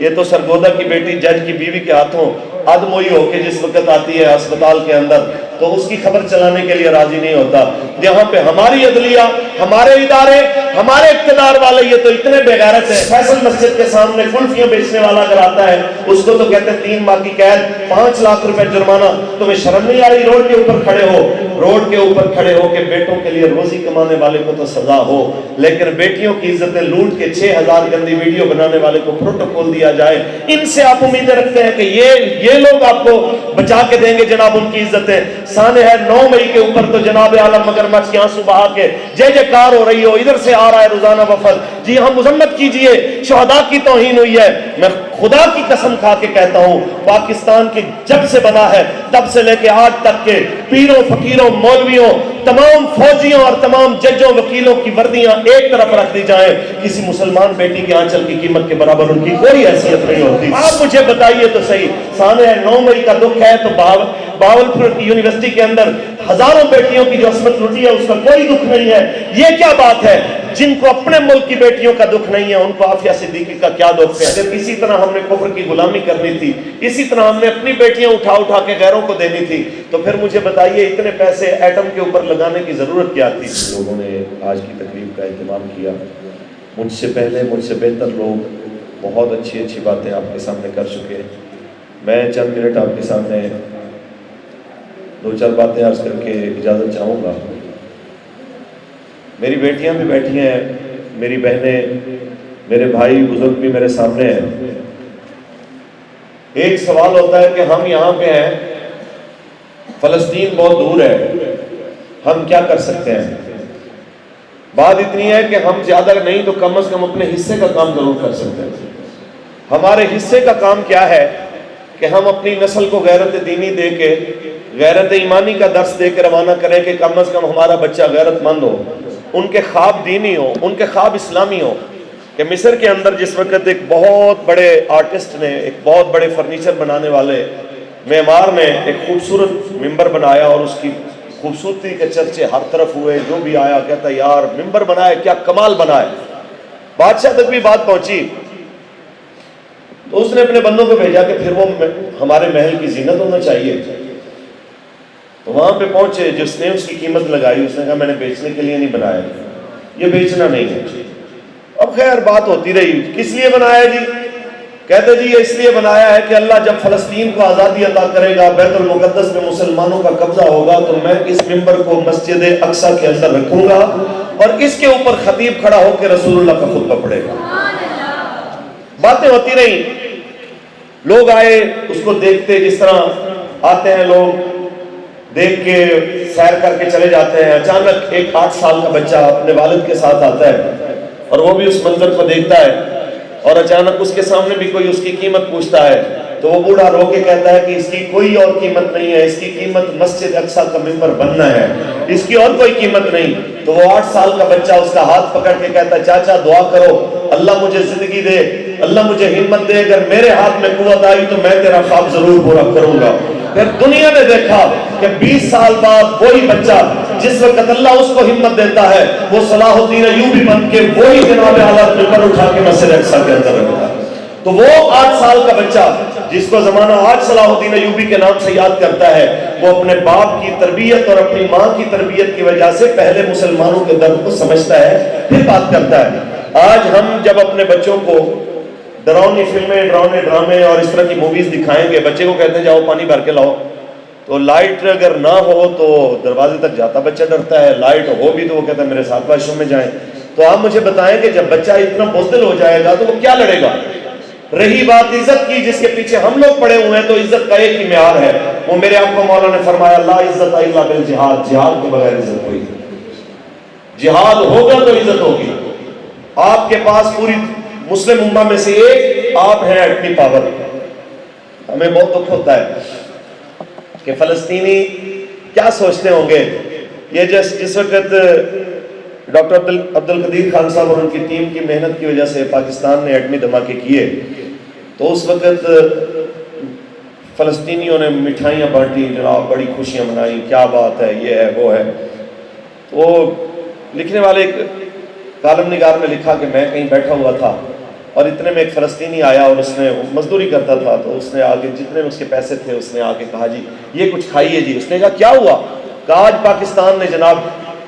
یہ تو سرگودا کی بیٹی جج کی بیوی کے ہاتھوں ادموئی ہو کے جس وقت آتی ہے اسپتال کے اندر تو اس کی خبر چلانے کے لیے راضی نہیں ہوتا. یہاں پہ ہماری عدلیہ، ہمارے ادارے، ہمارے اقتدار والے یہ تو اتنے بے غیرت ہیں. فیصل مسجد کے سامنے کلفیاں بیچنے والا اگر آتا ہے اس کو تو کہتے ہیں 3 ماہ کی قید، 5 لاکھ روپے جرمانہ. تمہیں شرم نہیں آ رہی؟ روڈ کے اوپر کھڑے ہو کہ بیٹوں کے لیے روزی کمانے والے کو تو سزا ہو، لیکن بیٹیوں کی عزتیں لوٹ کے 6000 گندی ویڈیو بنانے والے کو پروٹوکول دیا جائے. ان سے آپ امیدیں رکھتے ہیں کہ یہ لوگ آپ کو بچا کے دیں گے جناب ان کی عزتیں. سانے ہے 9 مئی کے اوپر تو جناب عالم مگرمچھ کی آنسو بہا کے جے کار ہو رہی ہو، ادھر سے آ رہا ہے روزانہ وفد. جی ہاں مذمت کیجئے، شہداء کی توہین ہوئی ہے. میں خدا کی قسم کھا کے کہتا ہوں پاکستان کی جب سے بنا ہے تب سے لے کے آج تک کے پیروں فقیروں مولویوں تمام فوجیوں اور تمام ججوں وکیلوں کی وردیاں ایک طرف رکھ دی جائیں، کسی مسلمان بیٹی کی آنچل کی قیمت کے برابر ان کی کوئی حیثیت نہیں ہوتی. آپ مجھے بتائیے تو صحیح، سانے ہے 9 مئی کا دکھ ہے تو باولپور کی یونیورسٹی کے اندر ہزاروں بیٹیوں کی جو عصمت لوٹی ہے اس کا کوئی دکھ نہیں ہے. یہ کیا بات ہے؟ جن کو اپنے ملک کی بیٹیوں کا دکھ نہیں ہے ان کو عافیہ صدیقی کا کیا دکھ ہے؟ اگر اسی طرح ہم نے کفر کی غلامی کرنی تھی، اسی طرح ہم نے اپنی بیٹیاں اٹھا کے غیروں کو دینی تھی، تو پھر مجھے بتائیے اتنے پیسے ایٹم کے اوپر لگانے کی ضرورت کیا تھی؟ لوگوں نے آج کی تقریب کا اہتمام کیا. مجھ سے پہلے مجھ سے بہتر لوگ بہت اچھی باتیں آپ کے سامنے کر چکے ہیں. میں چند منٹ آپ کے سامنے 2-4 باتیں عرض کر کے اجازت چاہوں گا. میری بیٹیاں بھی بیٹھی ہیں، میری بہنیں، میرے بھائی بزرگ بھی میرے سامنے ہیں. ایک سوال ہوتا ہے کہ ہم یہاں پہ ہیں، فلسطین بہت دور ہے، ہم کیا کر سکتے ہیں؟ بات اتنی ہے کہ ہم زیادہ نہیں تو کم از کم اپنے حصے کا کام ضرور کر سکتے ہیں. ہمارے حصے کا کام کیا ہے کہ ہم اپنی نسل کو غیرت دینی دے کے، غیرت ایمانی کا درس دے کے روانہ کریں کہ کم از کم ہمارا بچہ غیرت مند ہو، ان کے خواب دینی ہو، ان کے خواب اسلامی ہو. کہ مصر کے اندر جس وقت ایک بہت بڑے آرٹسٹ نے، ایک بہت بڑے فرنیچر بنانے والے معمار نے ایک خوبصورت ممبر بنایا اور اس کی خوبصورتی کے چرچے ہر طرف ہوئے، جو بھی آیا کہتا یار ممبر بنائے، کیا کمال بنائے. بادشاہ تک بھی بات پہنچی تو اس نے اپنے بندوں کو بھیجا کہ پھر وہ ہمارے محل کی زینت ہونا چاہیے. تو وہاں پہ پہنچے، جس نے اس کی قیمت لگائی اس نے کہا میں نے بیچنے کے لیے نہیں بنایا، یہ بیچنا نہیں ہے. اب خیر بات ہوتی رہی، کس لیے بنایا جی؟ کہتے جی یہ اس لیے بنایا ہے کہ اللہ جب فلسطین کو آزادی عطا کرے گا، بیت المقدس میں مسلمانوں کا قبضہ ہوگا، تو میں اس ممبر کو مسجد اقصی کے اندر رکھوں گا اور اس کے اوپر خطیب کھڑا ہو کے رسول اللہ کا خطبہ پڑھے گا. باتیں ہوتی رہی، لوگ آئے اس کو دیکھتے، جس طرح آتے ہیں لوگ دیکھ کے سیر کر کے چلے جاتے ہیں. اچانک ایک 8 سال کا بچہ اپنے والد کے ساتھ آتا ہے اور وہ بھی اس منظر کو دیکھتا ہے اور اچانک اس کے سامنے بھی کوئی اس کی قیمت پوچھتا ہے تو وہ بوڑھا رو کے کہتا ہے کہ اس کی کوئی اور قیمت نہیں ہے، اس کی قیمت مسجد اقصی کا ممبر بننا ہے، اس کی اور کوئی قیمت نہیں. تو وہ 8 سال کا بچہ اس کا ہاتھ پکڑ کے کہتا ہے چاچا دعا کرو اللہ مجھے زندگی دے، اللہ مجھے ہمت دے، اگر میرے ہاتھ میں قوت آئی تو میں تیرا خواب ضرور پورا کروں گا. پھر دنیا نے دیکھا کہ 20 سال بعد وہی بچہ جس وقت اللہ اس کو ہمت دیتا ہے وہ صلاح الدین ایوبی بن کے وہی جناب اعلیٰ ممبر اٹھا کے مسجد اقصی کے اندر رکھتا ہے. تو وہ 8 سال کا بچہ جس کو زمانہ آج صلاح الدین ایوبی کے نام سے یاد کرتا ہے، وہ اپنے باپ کی تربیت اور اپنی ماں کی تربیت کی وجہ سے پہلے مسلمانوں کے درد کو سمجھتا ہے، پھر بات کرتا ہے. آج ہم جب اپنے بچوں کو ڈراؤنی فلمیں، ڈراؤنے ڈرامے اور اس طرح کی موویز دکھائیں گے، بچے کو کہتے ہیں جاؤ پانی بھر کے لاؤ، تو لائٹ اگر نہ ہو تو دروازے تک جاتا بچہ ڈرتا ہے، لائٹ ہو بھی تو وہ کہتا ہے میرے ساتھ واش روم میں جائیں. تو آپ مجھے بتائیں کہ جب بچہ اتنا بزدل ہو جائے گا تو وہ کیا لڑے گا؟ رہی بات عزت کی جس کے پیچھے ہم لوگ پڑے ہوئے ہیں، تو عزت کا ایک ہی معیار ہے، وہ میرے آپ کو مولا نے فرمایا لا عزت الا بالجہاد، جہاد کے بغیر عزت ہوئی، جہاد ہوگا تو عزت ہوگی. آپ کے پاس پوری مسلم امہ میں سے ایک آپ ہیں ایٹمی پاور. ہمیں بہت دکھ ہوتا ہے کہ فلسطینی کیا سوچتے ہوں گے. یہ جس وقت ڈاکٹر عبد القدیر خان صاحب اور ان کی ٹیم کی محنت کی وجہ سے پاکستان نے ایٹمی دھماکے کیے تو اس وقت فلسطینیوں نے مٹھائیاں بانٹی، جناب بڑی خوشیاں منائی، کیا بات ہے، یہ ہے وہ ہے. تو لکھنے والے ایک کالم نگار نے لکھا کہ میں کہیں بیٹھا ہوا تھا اور اتنے میں ایک فلسطینی آیا اور اس نے مزدوری کرتا تھا، تو اس نے آگے جتنے اس کے پیسے تھے اس نے آگے کہا جی یہ کچھ کھائیے جی۔ اس نے کہا کیا ہوا؟ کہا آج پاکستان نے جناب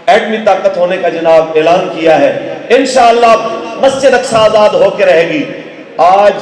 ایٹمی طاقت ہونے کا جناب اعلان کیا ہے، انشاءاللہ مسجد اقصی آزاد ہو کے رہے گی۔ آج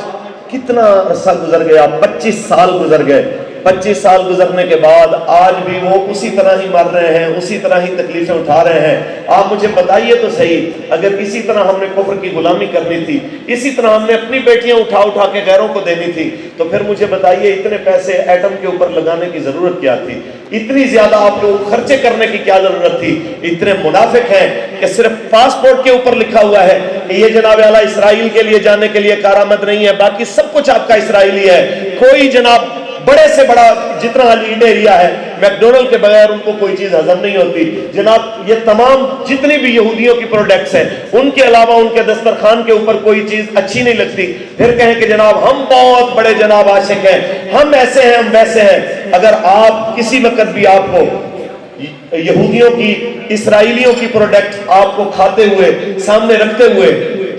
کتنا عرصہ گزر گیا، 25 سال گزر گئے، 25 سال گزرنے کے بعد آج بھی وہ اسی طرح ہی مر رہے ہیں، اسی طرح ہی تکلیفیں اٹھا رہے ہیں۔ آپ مجھے بتائیے تو صحیح، اگر اسی طرح ہم نے کفر کی غلامی کرنی تھی، اسی طرح ہم نے اپنی بیٹیاں اٹھا کے غیروں کو دینی تھی، تو پھر مجھے بتائیے اتنے پیسے ایٹم کے اوپر لگانے کی ضرورت کیا تھی؟ اتنی زیادہ آپ کو خرچے کرنے کی کیا ضرورت تھی؟ اتنے منافق ہیں کہ صرف پاسپورٹ کے اوپر لکھا ہوا ہے کہ یہ جناب اعلیٰ اسرائیل کے لیے جانے کے لیے کارآمد نہیں ہے، باقی سب کچھ آپ کا اسرائیلی ہے۔ کوئی جناب بڑے سے بڑا جتنا لیڈ ایریا ہے، میکڈونلڈ کے بغیر ان کو کوئی چیز ہضم نہیں ہوتی جناب۔ یہ تمام جتنی بھی یہودیوں کی پروڈکٹس ہیں، ان کے علاوہ ان کے دسترخوان کے اوپر کوئی چیز اچھی نہیں لگتی، پھر کہیں کہ جناب ہم بہت بڑے جناب عاشق ہیں، ہم ایسے ہیں، ہم ویسے ہیں۔ اگر آپ کسی وقت بھی آپ کو یہودیوں کی، اسرائیلیوں کی پروڈکٹ آپ کو کھاتے ہوئے، سامنے رکھتے ہوئے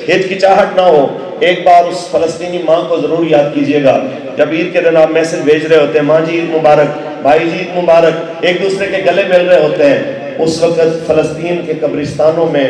ہچکچاہٹ نہ ہو، ایک بار اس فلسطینی ماں کو ضرور یاد کیجئے گا۔ جب عید کے دن آپ میسج بھیج رہے ہوتے ہیں، ماں جی عید مبارک، بھائی جی عید مبارک، ایک دوسرے کے گلے مل رہے ہوتے ہیں، اس وقت فلسطین کے قبرستانوں میں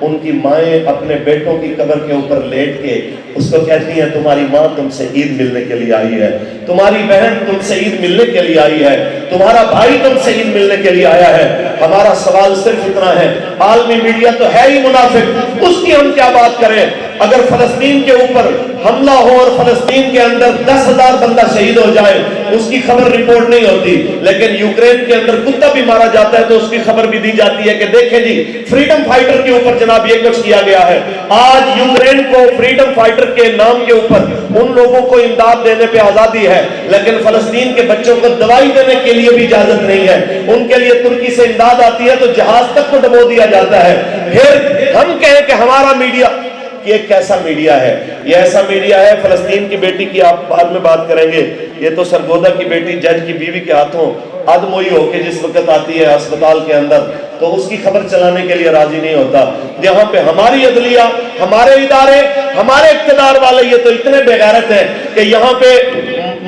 ان کی مائیں اپنے بیٹوں کی قبر کے اوپر لیٹ کے اس کو کہتی ہیں تمہاری ماں تم سے عید ملنے کے لیے آئی ہے، تمہاری بہن تم سے عید ملنے کے لیے آئی ہے، تمہارا بھائی تم سے عید ملنے کے لیے آیا ہے۔ ہمارا سوال صرف اتنا ہے، عالمی میڈیا تو ہے ہی منافق، اس کی ہم کیا بات کریں؟ اگر فلسطین کے اوپر حملہ ہو اور فلسطین کے اندر 10,000 بندہ شہید ہو جائے، اس کی خبر رپورٹ نہیں ہوتی، لیکن یوکرین کے اندر کتا بھی مارا جاتا ہے تو اس کی خبر بھی دی جاتی ہے کہ دیکھیں جی فریڈم فائٹر کے اوپر جناب یہ کچھ کیا گیا ہے۔ آج یوکرین کو فریڈم فائٹر کے نام کے اوپر ان لوگوں کو امداد دینے پہ آزادی ہے، لیکن فلسطین کے بچوں کو دوائی دینے کے لیے بھی اجازت نہیں ہے۔ ان کے لیے ترکی سے امداد آتی ہے تو جہاز تک کو ڈبو دیا جاتا ہے۔ پھر ہم کہیں کہ ہمارا میڈیا، یہ کیسا میڈیا ہے؟ یہ ایسا میڈیا ہے، فلسطین کی بیٹی کی آپ بعد میں بات کریں گے، یہ تو سرگودا کی بیٹی جج کی بیوی کے ہاتھوں ادموئی ہو کے جس وقت آتی ہے اسپتال کے اندر تو اس کی خبر چلانے کے لیے راضی نہیں ہوتا۔ یہاں پہ ہماری عدلیہ، ہمارے ادارے، ہمارے اقتدار والے یہ تو اتنے بے غیرت ہیں کہ یہاں پہ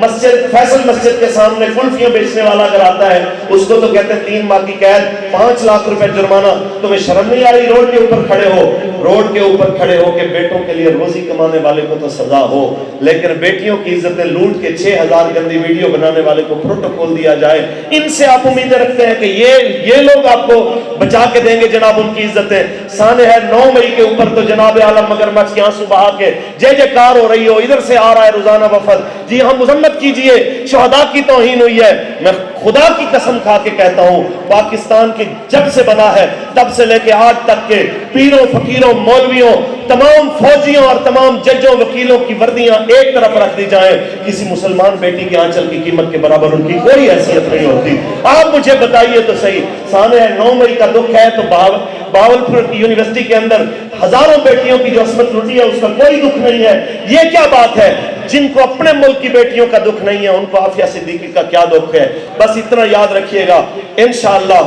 مسجد، فیصل مسجد کے سامنے کلفیاں بیچنے والا اگر آتا ہے اس کو تو کہتے ہیں 3 ماہ کی قید، 5 لاکھ روپے جرمانہ۔ تمہیں شرم نہیں آ رہی روڈ کے اوپر کھڑے ہو، روڈ کے اوپر کھڑے ہو کہ بیٹوں کے لیے روزی کمانے والے کو تو سزا ہو، لیکن بیٹیوں کی عزتیں لوٹ کے 6,000 گندی ویڈیو بنانے والے کو پروٹوکول دیا جائے؟ ان سے آپ امیدیں رکھتے ہیں کہ یہ لوگ آپ کو بچا کے دیں گے جناب ان کی عزتیں؟ سانحہ ہے 9 مئی کے اوپر تو جناب عالم مگرمچھ کی آنسو بہا کے جے کار ہو رہی ہو، ادھر سے آ رہا ہے روزانہ وفد، جی ہم مذمت کیجئے، شہداء کی توہین ہوئی ہے۔ میں خدا کی قسم کھا کے کہتا ہوں، پاکستان کی جب سے بنا ہے تب سے لے کے آج تک کے پیروں، فقیروں، مولویوں، تمام فوجیوں اور تمام ججوں، وکیلوں کی وردیاں ایک طرف رکھ دی جائیں، کسی مسلمان بیٹی کی آنچل کی قیمت کے برابر ان کی کوئی حیثیت نہیں ہوتی۔ آپ مجھے بتائیے تو صحیح، سانحہ 9 مئی کا دکھ ہے تو باولپور کی یونیورسٹی کے اندر ہزاروں بیٹیوں کی جو عصمت لوٹی ہے اس کا کوئی دکھ نہیں ہے۔ یہ کیا بات ہے؟ جن کو اپنے ملک کی بیٹیوں کا دکھ نہیں ہے ان کو عافیہ صدیقی کا کیا دکھ ہے؟ بس اتنا یاد رکھیے گا، انشاءاللہ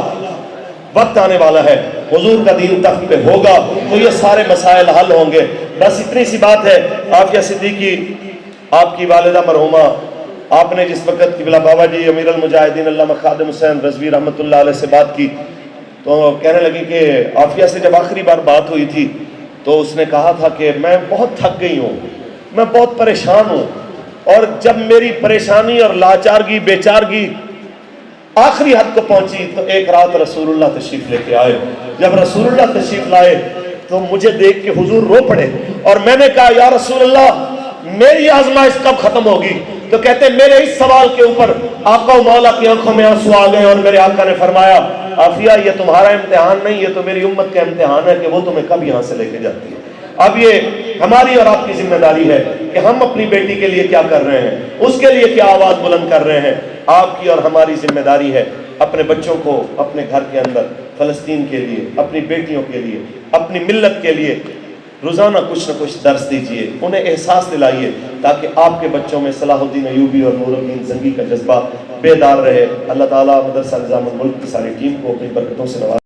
وقت آنے والا ہے، حضور کا دین تخت پہ ہوگا تو یہ سارے مسائل حل ہوں گے۔ بس اتنی سی بات ہے۔ عافیہ صدیقی آپ کی والدہ مرحومہ، آپ نے جس وقت قبلہ بابا جی امیر المجاہدین علامہ خادم حسین رضوی رحمۃ اللہ علیہ سے بات کی تو کہنے لگی کہ عافیہ سے جب آخری بار بات ہوئی تھی تو اس نے کہا تھا کہ میں بہت تھک گئی ہوں، میں بہت پریشان ہوں، اور جب میری پریشانی اور لاچارگی، بیچارگی آخری حد کو پہنچی تو ایک رات رسول اللہ تشریف لے کے آئے۔ جب رسول اللہ تشریف لائے تو مجھے دیکھ کے حضور رو پڑے، اور میں نے کہا یا رسول اللہ میری آزمائش کب ختم ہوگی؟ تو کہتے میرے اس سوال کے اوپر آقا و مولا کی آنکھوں میں آنسو آ گئے، اور میرے آقا نے فرمایا عافیہ یہ تمہارا امتحان نہیں، یہ تو میری امت کا امتحان ہے کہ وہ تمہیں کب یہاں سے لے کے جاتی ہے۔ اب یہ ہماری اور آپ کی ذمہ داری ہے کہ ہم اپنی بیٹی کے لیے کیا کر رہے ہیں، اس کے لیے کیا آواز بلند کر رہے ہیں۔ آپ کی اور ہماری ذمہ داری ہے اپنے بچوں کو اپنے گھر کے اندر فلسطین کے لیے، اپنی بیٹیوں کے لیے، اپنی ملت کے لیے روزانہ کچھ نہ کچھ درس دیجئے، انہیں احساس دلائیے تاکہ آپ کے بچوں میں صلاح الدین ایوبی اور نور الدین زنگی کا جذبہ بیدار رہے۔ اللہ تعالیٰ مدرسہ نظام الملک کی ساری ٹیم کو اپنی برکتوں سے نوازے۔